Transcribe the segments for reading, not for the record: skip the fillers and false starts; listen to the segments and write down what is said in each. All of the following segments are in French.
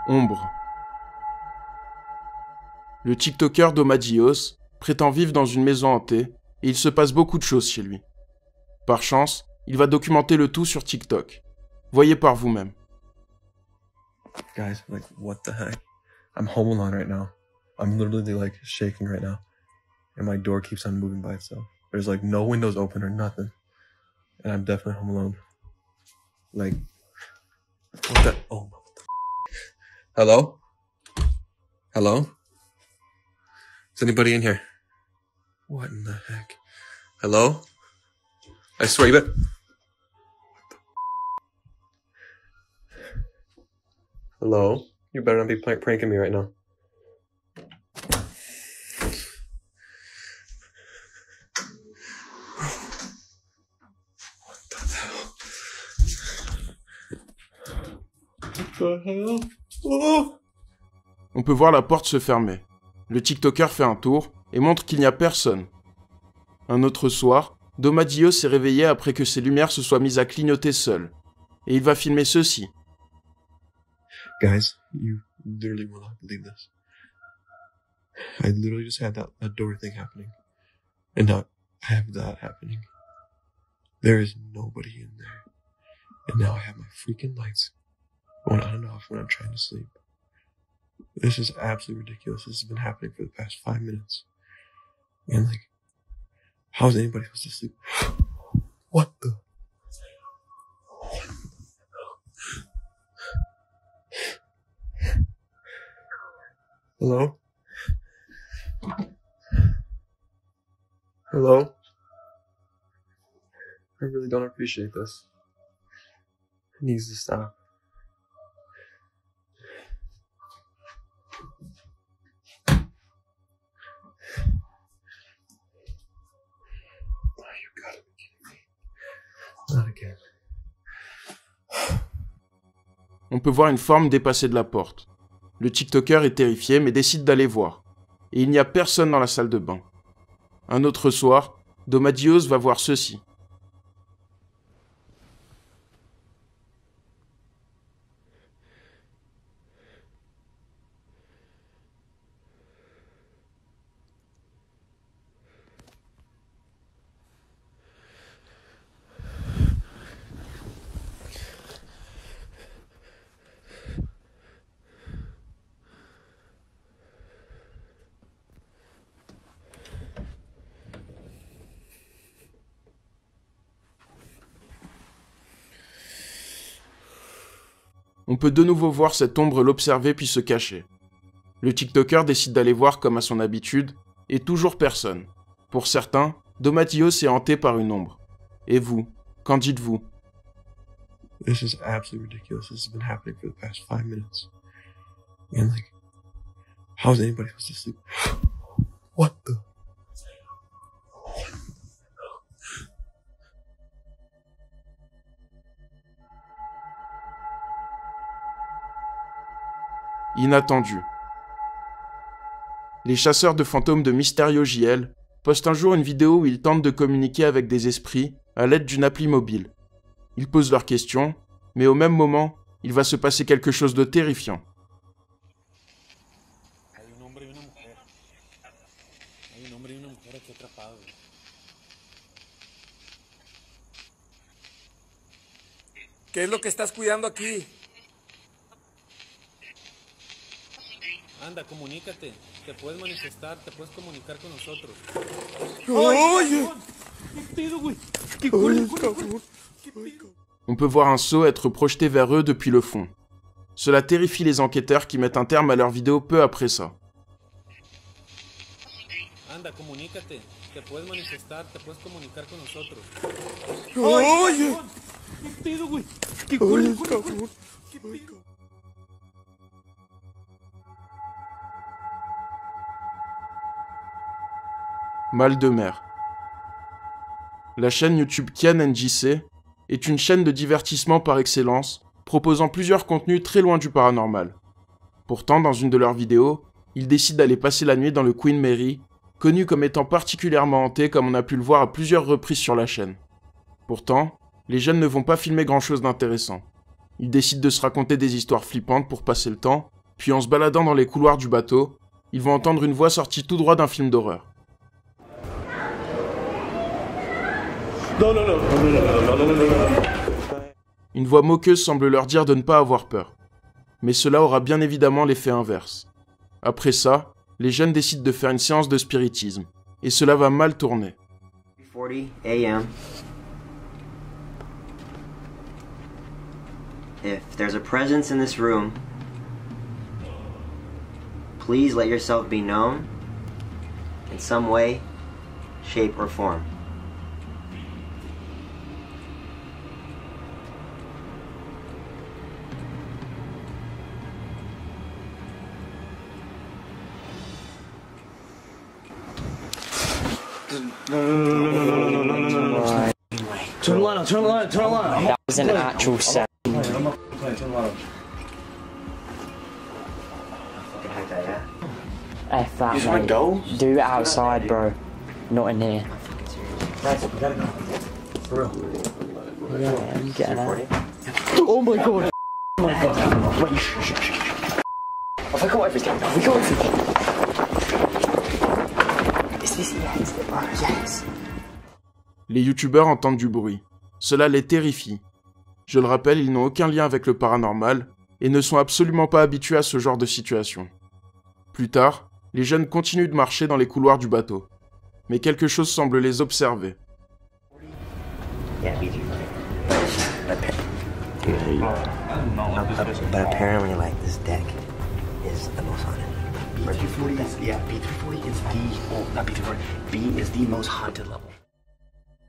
Ombre. Le TikToker Domadios prétend vivre dans une maison hantée et il se passe beaucoup de choses chez lui. Par chance, il va documenter le tout sur TikTok. Voyez par vous-même. Guys, like, what the heck? I'm home alone right now. I'm literally like shaking right now. And my door keeps on moving by itself. There's like no windows open or nothing. And I'm definitely home alone. Like, what the? Oh, what the? Hello? Hello? Is anybody in here? What in the heck? Hello? I swear you bet. Hello? You better not be pranking me right now. What the hell? Oh! On peut voir la porte se fermer. Le TikToker fait un tour et montre qu'il n'y a personne. Un autre soir, Domadios s'est réveillé après que ses lumières se soient mises à clignoter seules. Et il va filmer ceci. Guys, you literally will not believe this. I literally just had that door thing happening. And now I have that happening. There is nobody in there. And now I have my freaking lights going on and off when I'm trying to sleep. This is absolutely ridiculous. This has been happening for the past 5 minutes. And like, how is anybody supposed to sleep? What the? Hello? Hello? I really don't appreciate this. It needs to stop. Oh, you gotta be kidding me. Not again. On peut voir une forme dépasser de la porte. Le TikToker est terrifié mais décide d'aller voir. Et il n'y a personne dans la salle de bain. Un autre soir, Domadios va voir ceci. On peut de nouveau voir cette ombre l'observer puis se cacher. Le TikToker décide d'aller voir comme à son habitude, et toujours personne. Pour certains, Domadios est hanté par une ombre. Et vous, qu'en dites-vous? This is absolutely ridiculous. This has been happening for the past 5 minutes. And like, how is anybody supposed to sleep? What the? Inattendu. Les chasseurs de fantômes de Mysterio JL postent un jour une vidéo où ils tentent de communiquer avec des esprits à l'aide d'une appli mobile. Ils posent leurs questions, mais au même moment, il va se passer quelque chose de terrifiant. ¿Qué es lo que estás cuidando aquí? Anda, comunícate. Te puedes manifestar, te puedes comunicar con nosotros. ¡Oye! ¿Qué pedo, güey? ¿Qué corre? On peut voir un seau être projeté vers eux depuis le fond. Cela terrifie les enquêteurs qui mettent un terme à leur vidéo peu après ça. Anda, comunícate. Te puedes manifestar, te puedes comunicar con nosotros. ¡Oye! ¿Qué pedo, güey? ¿Qué corre? ¿Qué pedo? Mal de mer. La chaîne YouTube Kian NJC est une chaîne de divertissement par excellence, proposant plusieurs contenus très loin du paranormal. Pourtant, dans une de leurs vidéos, ils décident d'aller passer la nuit dans le Queen Mary, connu comme étant particulièrement hanté comme on a pu le voir à plusieurs reprises sur la chaîne. Pourtant, les jeunes ne vont pas filmer grand chose d'intéressant. Ils décident de se raconter des histoires flippantes pour passer le temps, Puis en se baladant dans les couloirs du bateau, ils vont entendre une voix sortie tout droit d'un film d'horreur. Une voix moqueuse semble leur dire de ne pas avoir peur. Mais cela aura bien évidemment l'effet inverse. Après ça, les jeunes décident de faire une séance de spiritisme. Et cela va mal tourner. 3:40 a.m. If there's a presence in this room, please let yourself be known in some way, shape, or form. Turn the light on, turn the light on, turn the light on. That was an actual sound. Fucking heck that, yeah? F that, Use mate. window? Do it outside, bro. Not in here. Guys, we gotta go. For real. Yeah, I'm getting out. Oh my god. Oh my god. Wait, shh. Have I got everything? Have we got everything? Is this yes, bro? Yes. Les youtubeurs entendent du bruit. Cela les terrifie. Je le rappelle, ils n'ont aucun lien avec le paranormal et ne sont absolument pas habitués à ce genre de situation. Plus tard, les jeunes continuent de marcher dans les couloirs du bateau. Mais quelque chose semble les observer. Yeah, me too. But apparently, like, this deck is the most haunted. B340 is, yeah, B340 is the, oh, not B340, B is the most haunted level.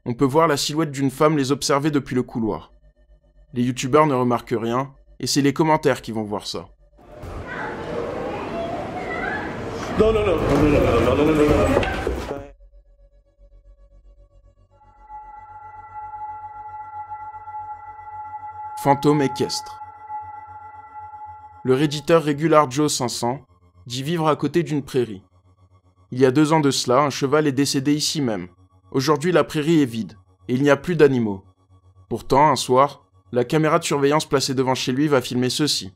On peut voir la silhouette d'une femme les observer depuis le couloir. Les youtubeurs ne remarquent rien, et c'est les commentaires qui vont voir ça. No. Fantôme équestre. Le redditeur Regular Joe 500 dit vivre à côté d'une prairie. Il y a 2 ans de cela, un cheval est décédé ici même. Aujourd'hui, la prairie est vide, et il n'y a plus d'animaux. Pourtant, un soir, la caméra de surveillance placée devant chez lui va filmer ceci.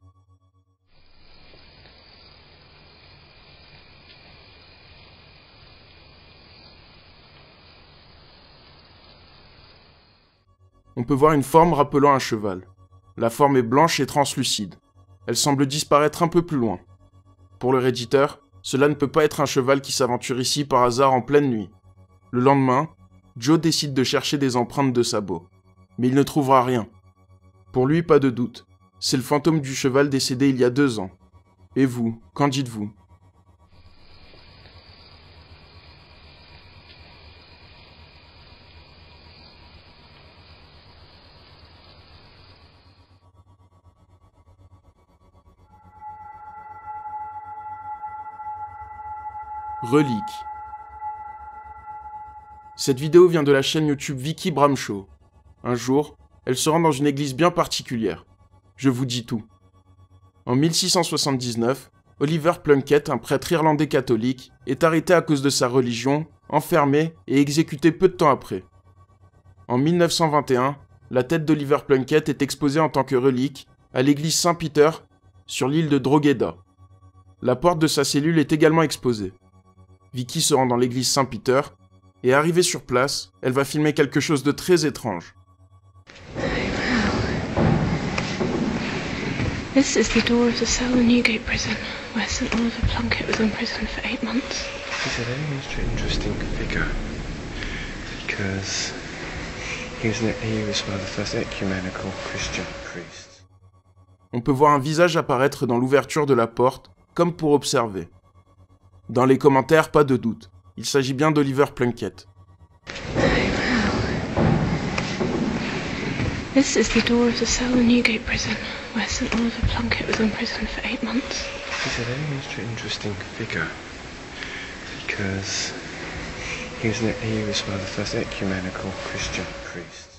On peut voir une forme rappelant un cheval. La forme est blanche et translucide. Elle semble disparaître un peu plus loin. Pour le redditeur, cela ne peut pas être un cheval qui s'aventure ici par hasard en pleine nuit. Le lendemain, Joe décide de chercher des empreintes de sabots. Mais il ne trouvera rien. Pour lui, pas de doute. C'est le fantôme du cheval décédé il y a 2 ans. Et vous, qu'en dites-vous ? Relique. Cette vidéo vient de la chaîne YouTube Vicky Bramshaw. Un jour, elle se rend dans une église bien particulière. Je vous dis tout. En 1679, Oliver Plunkett, un prêtre irlandais catholique, est arrêté à cause de sa religion, enfermé et exécuté peu de temps après. En 1921, la tête d'Oliver Plunkett est exposée en tant que relique à l'église Saint-Peter sur l'île de Drogheda. La porte de sa cellule est également exposée. Vicky se rend dans l'église Saint-Peter et arrivée sur place, elle va filmer quelque chose de très étrange. This is the door of the cell in Newgate Prison, where St Oliver Plunkett was imprisoned for 8 months. He's a very interesting figure because he was one of the first ecumenical Christian priests. On peut voir un visage apparaître dans l'ouverture de la porte, comme pour observer. Dans les commentaires, pas de doute, il s'agit bien d'Oliver Plunkett. This is the door of the cell in Newgate Prison, where St Oliver Plunkett was imprisoned for 8 months. He's a very interesting figure because he was one of the first ecumenical Christian priests.